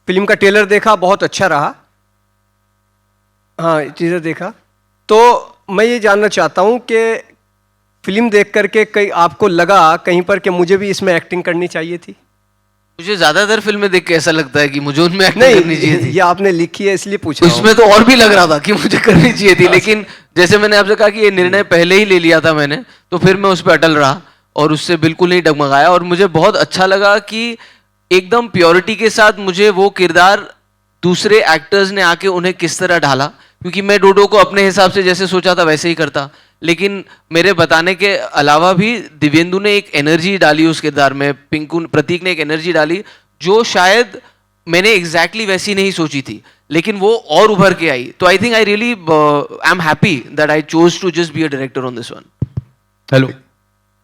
Film का trailer देखा, बहुत अच्छा रहा। हाँ, ट्रेलर देखा तो मैं ये जानना चाहता हूँ कि फिल्म देख करके कहीं आपको लगा कहीं पर कि मुझे भी इसमें एक्टिंग करनी चाहिए थी? मुझे ज्यादातर फिल्में देख के ऐसा लगता है कि मुझे उनमें एक्टिंग नहीं, करनी चाहिए थी। ये आपने लिखी है इसलिए पूछ रहा हूँ। उसमें तो और भी लग रहा था कि मुझे करनी चाहिए थी, लेकिन जैसे मैंने आपसे कहा कि ये निर्णय पहले ही ले लिया था मैंने, तो फिर मैं उस पर अटल रहा और उससे बिल्कुल नहीं डगमगाया। और मुझे बहुत अच्छा लगा कि एकदम प्योरिटी के साथ मुझे वो किरदार दूसरे एक्टर्स ने आके उन्हें किस तरह ढाला, क्योंकि मैं डोडो को अपने हिसाब से जैसे सोचा था वैसे ही करता, लेकिन मेरे बताने के अलावा भी दिव्येंदु ने एक एनर्जी डाली उस किरदार में, पिंकू प्रतीक ने एक एनर्जी डाली जो शायद मैंने एग्जैक्टली वैसी नहीं सोची थी, लेकिन वो और उभर के आई। तो I think I really I am happy that I chose to just be a director on this one. Hello.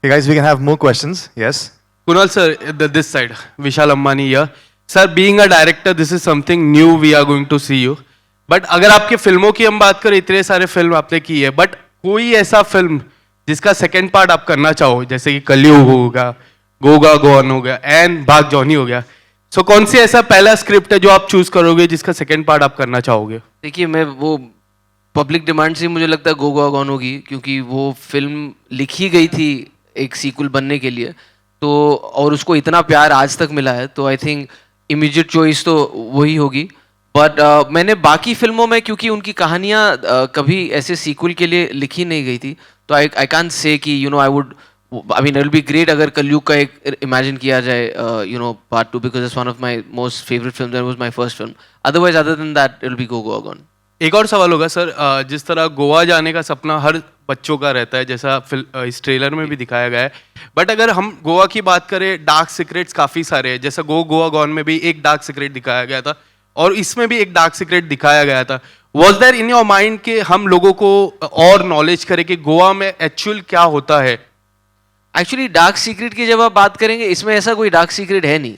Hey guys, we can have more questions. Yes. Kunal sir, this side. Vishal Ambani here. Sir, being a director, this is something new we are going to see you. But अगर आपके फिल्मों की हम बात करें, इतने सारे film आपने की है, बट कोई ऐसा फिल्म जिसका सेकंड पार्ट आप करना चाहो, जैसे कि कलयुग होगा, गोगा गोवन हो गया, एंड भाग जॉनी हो गया, सो कौन सी ऐसा पहला स्क्रिप्ट है जो आप चूज करोगे जिसका सेकंड पार्ट आप करना चाहोगे? देखिए, मैं वो पब्लिक डिमांड से मुझे लगता है गोगा गॉन होगी, क्योंकि वो फिल्म लिखी गई थी एक सीक्वल बनने के लिए, तो और उसको इतना प्यार आज तक मिला है, तो आई थिंक इमीडिएट चॉइस तो वही होगी। बट मैंने बाकी फिल्मों में, क्योंकि उनकी कहानियाँ कभी ऐसे सीक्वल के लिए लिखी नहीं गई थी, तो आई कांट से कि you know I would, I mean it will be great अगर कलयुग का एक इमेजिन किया जाए you know part 2, because it's one of my most favourite film, that was my first film. Otherwise other than that it will be Goga gone. एक और सवाल होगा सर, जिस तरह गोवा जाने का सपना हर बच्चों का रहता है, जैसा इस ट्रेलर में भी दिखाया गया है, बट अगर हम गोवा की बात करें, डार्क सीक्रेट्स काफ़ी सारे हैं, जैसा गोवा गॉन में भी एक डार्क सीक्रेट दिखाया गया था और इसमें भी एक डार्क सीक्रेट दिखाया गया था। Was there in your mind कि हम लोगों को और नॉलेज करें कि गोवा में एक्चुअल क्या होता है? एक्चुअली डार्क सीक्रेट की जब आप बात करेंगे, इसमें ऐसा कोई डार्क सीक्रेट है नहीं।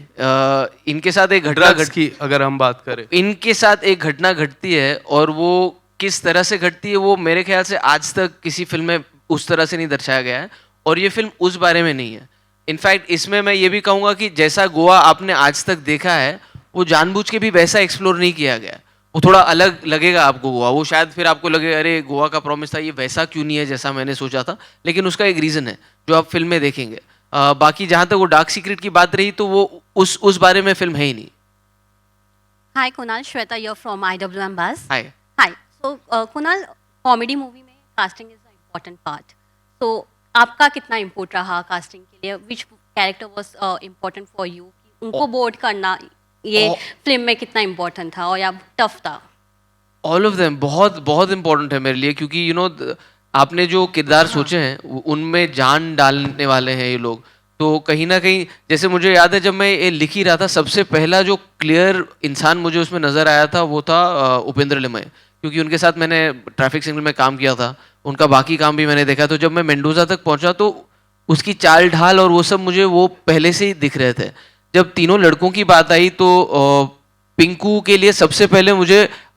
इनके साथ एक घटना की अगर हम बात करें, इनके साथ एक घटना घटती है, और वो किस तरह से घटती है वो मेरे ख्याल से आज तक किसी फिल्म में उस तरह से नहीं दर्शाया गया है, और ये फिल्म उस बारे में नहीं है। इनफैक्ट इसमें मैं ये भी कहूँगा कि जैसा गोवा आपने आज तक देखा है, वो जानबूझ के भी वैसा एक्सप्लोर नहीं किया गया। वो थोड़ा अलग लगेगा आपको गोवा, वो शायद फिर आपको लगे अरे गोवा का प्रॉमिस था, ये वैसा क्यों नहीं है जैसा मैंने सोचा था, लेकिन उसका एक रीज़न है जो आप फिल्म में देखेंगे। बाकी जहाँ तक वो डार्क सीक्रेट की बात रही, तो वो उस बारे में फिल्म है ही नहीं। Hi Kunal, Shweta here from IWM Buzz. Hi. Hi. So Kunal, comedy movie में casting is a important part, तो आपका कितना इम्पोर्ट रहा कास्टिंग के लिए? Which character was important for you? उनको बोर्ड करना ये फिल्म में कितना इम्पोर्टेंट था और या टफ था? ऑल ऑफ देम बहुत बहुत इंपॉर्टेंट है मेरे लिए, क्योंकि यू नो आपने जो किरदार सोचे हैं उनमें जान डालने वाले हैं ये लोग। तो कहीं ना कहीं, जैसे मुझे याद है जब मैं ये लिख ही रहा था, सबसे पहला जो क्लियर इंसान मुझे उसमें नज़र आया था वो था उपेंद्र लिमय, क्योंकि उनके साथ मैंने ट्रैफिक सिग्नल में काम किया था, उनका बाकी काम भी मैंने देखा। तो जब मैं मेंडोजा तक पहुंचा तो उसकी चाल ढाल और वो सब मुझे वो पहले से ही दिख रहे थे। जब तीनों लड़कों की बात आई तो पिंकू के लिए सबसे पहले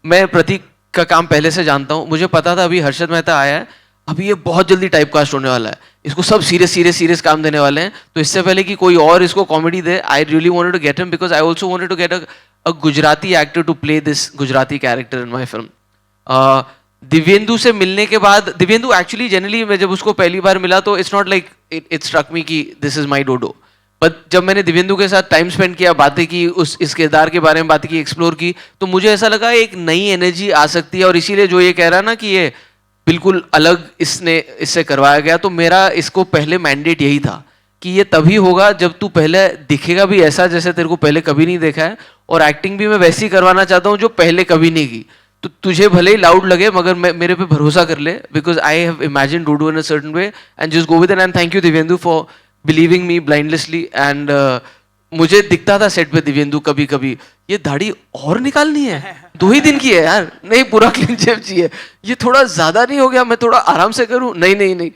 मैं प्रतीक का काम पहले से जानता हूँ, मुझे पता था अभी हर्षद मेहता आया है, अभी ये बहुत जल्दी टाइप कास्ट होने वाला है, इसको सब सीरियस काम देने वाले हैं, तो इससे पहले कि कोई और इसको कॉमेडी दे, I really wanted to get him, because I also wanted to get a Gujarati actor to play this Gujarati character in my film. Divyendu से मिलने के बाद, दिव्येंदु एक्चुअली जनरली मैं जब उसको पहली बार मिला तो it's not like it struck me कि this is my dodo, but जब मैंने दिव्येंदु के साथ टाइम स्पेंड किया, बातें की, इस किरदार के बारे में बातें की, एक्सप्लोर की, तो मुझे ऐसा लगा एक नई एनर्जी आ सकती है। और इसीलिए जो ये कह रहा ना कि ये बिल्कुल अलग इससे करवाया गया, तो मेरा इसको पहले मैंडेट यही था कि ये तभी होगा जब तू पहले दिखेगा भी ऐसा जैसे तेरे को पहले कभी नहीं देखा है, और एक्टिंग भी मैं वैसी करवाना चाहता हूँ जो पहले कभी नहीं की। तो तुझे भले ही लाउड लगे मगर मेरे पे भरोसा कर ले, बिकॉज आई हैव इमेजिन डूडू in a certain way and just go with it. And thank you Divyendu for believing me blindlessly. And मुझे दिखता था सेट पे दिव्येंदु कभी कभी, ये दाढ़ी और निकालनी है, 2 ही दिन की है यार, नहीं पूरा क्लीन शेव चाहिए, ये थोड़ा ज्यादा नहीं हो गया, मैं थोड़ा आराम से करूं, नहीं।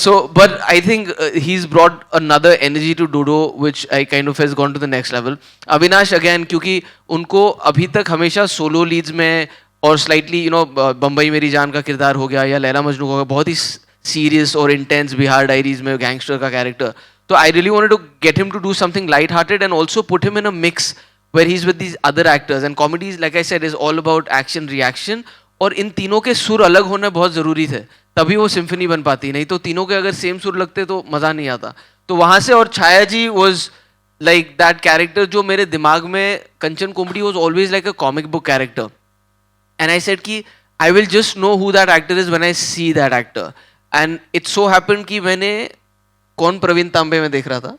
So but I think he's brought another energy to Dodo which I kind of has gone to the next level. Avinash again, क्योंकि उनको अभी तक हमेशा सोलो लीड्स में और स्लाइटली यू नो बम्बई मेरी जान का किरदार हो गया या लैला मजनू हो गया, बहुत ही सीरियस और इंटेंस बिहार डायरीज में गैंगस्टर का character, So I really wanted to get him to do something light-hearted and also put him in a mix where he's with these other actors. And comedy, like I said, is all about action, reaction. और इन तीनों के सुर अलग होने बहुत ज़रूरी थे, तभी वो सिम्फनी बन पाती, नहीं तो तीनों के अगर सेम सुर लगते तो मज़ा नहीं आता. तो वहाँ से, और Chhaya ji was like that character जो मेरे दिमाग में, Kanchan Komdi was always like a comic book character. And I said कि I will just know who that actor is when I see that actor. And it so happened कि मैंने कौन प्रवीण तांबे में देख रहा था,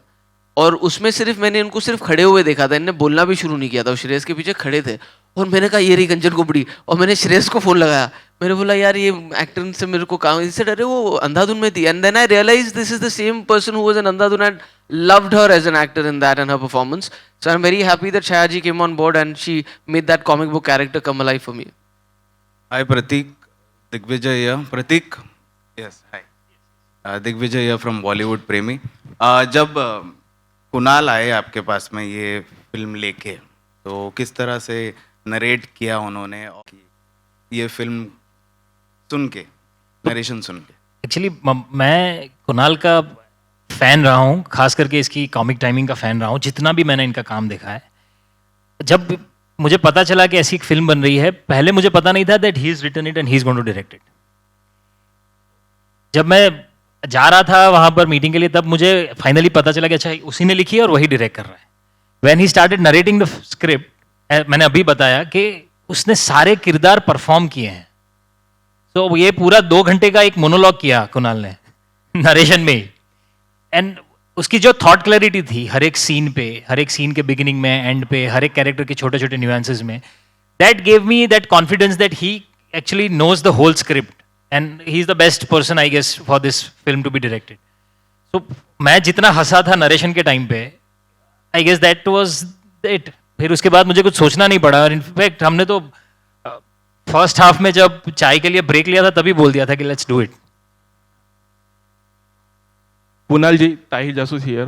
और उसमें सिर्फ मैंने इनको सिर्फ खड़े हुए देखा था, इन्हें बोलना भी शुरू नहीं किया था, वो श्रेयस के पीछे खड़े थे. और मैंने कहा ये रही कंचन कोमड़ी, और मैंने श्रेयस को फ़ोन लगाया, मैंने बोला यार ये एक्टर से मेरे को काम, इससे डरे वो अंधाधुन में थी. And then I realise this is the same person who was in Andhadhun and loved her as an actor in that and her performance. So I'm very happy that Chaya ji came on board and she made that comic book character come alive for me. Hi Pratik, Digvijay here. Pratik, yes, hi. Digvijay here from Bollywood Premi. जब कुणाल आए आपके पास में ये film लेके, तो किस तरह से नरेट किया उन्होंने, और ये फिल्म सुन के, नरेशन सुन के? एक्चुअली मैं कुणाल का फ़ैन रहा हूँ, खास करके इसकी कॉमिक टाइमिंग का फ़ैन रहा हूँ, जितना भी मैंने इनका काम देखा है. जब मुझे पता चला कि ऐसी एक फिल्म बन रही है, पहले मुझे पता नहीं था that he is written it and he is going to direct it. जब मैं जा रहा था वहाँ पर मीटिंग के लिए, तब मुझे फाइनली पता चला कि अच्छा उसी ने लिखी है और वही डायरेक्ट कर रहा है. When he started narrating the script, मैंने अभी बताया कि उसने सारे किरदार परफॉर्म किए हैं. तो ये पूरा 2 घंटे का एक मोनोलॉग किया कुणाल ने नरेशन में. एंड उसकी जो थॉट क्लैरिटी थी हर एक सीन पे, हर एक सीन के बिगिनिंग में, एंड पे, हर एक कैरेक्टर के छोटे छोटे न्यूएंसेस में, that gave me that confidence that he actually knows the whole script and he is the best person I guess for this film to be directed. तो मैं जितना हंसा था नरेशन के टाइम पे, I guess that was it. फिर उसके बाद मुझे कुछ सोचना नहीं पड़ा. और इनफैक्ट हमने तो फर्स्ट हाफ में जब चाय के लिए ब्रेक लिया था तभी बोल दिया था कि लेट्स डू इट. कुणाल जी, ताहिर जासूस हियर.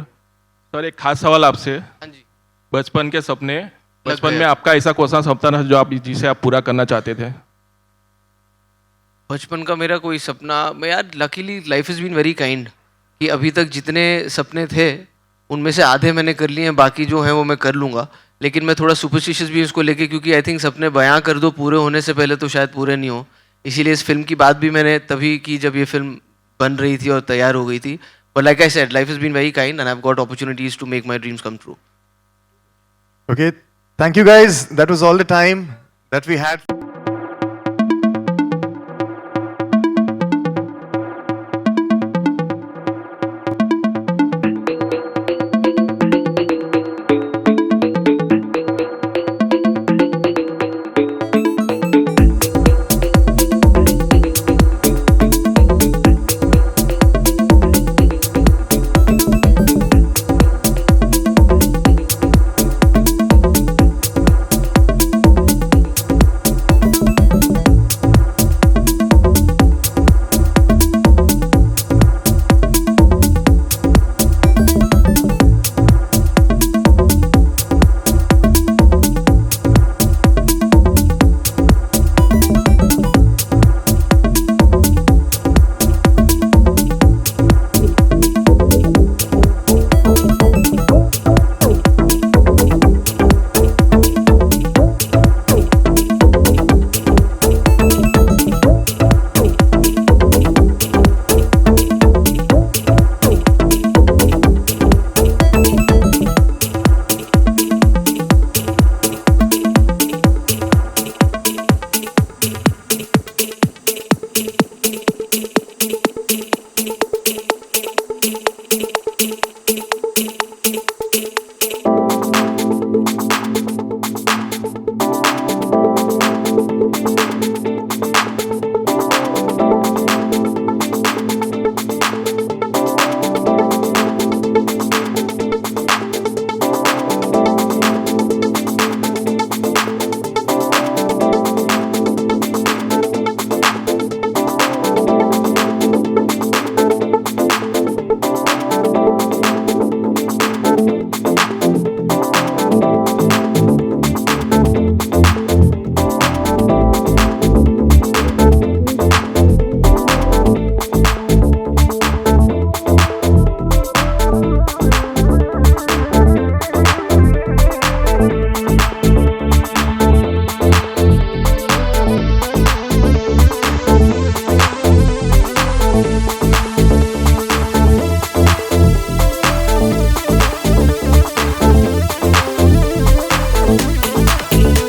सर एक खास सवाल आपसे. हाँ जी. बचपन के सपने, बचपन गए. में आपका ऐसा कौन सा सपना था जो आप जिसे आप पूरा करना चाहते थे? बचपन का मेरा कोई सपना, मैं यार luckily life is been very kind, कि अभी तक जितने सपने थे उनमें से आधे मैंने कर लिए हैं, बाकी जो हैं वो मैं कर लूँगा. लेकिन मैं थोड़ा सुपरस्टिशियस भी इसको लेके, क्योंकि आई थिंक सपने बयां कर दो पूरे होने से पहले तो शायद पूरे नहीं हो. इसीलिए इस फिल्म की बात भी मैंने तभी की जब ये फिल्म बन रही थी और तैयार हो गई थी. But like I said, life has been very kind and I've got opportunities to make my dreams come true. Okay, thank you guys. That was all the time that we had.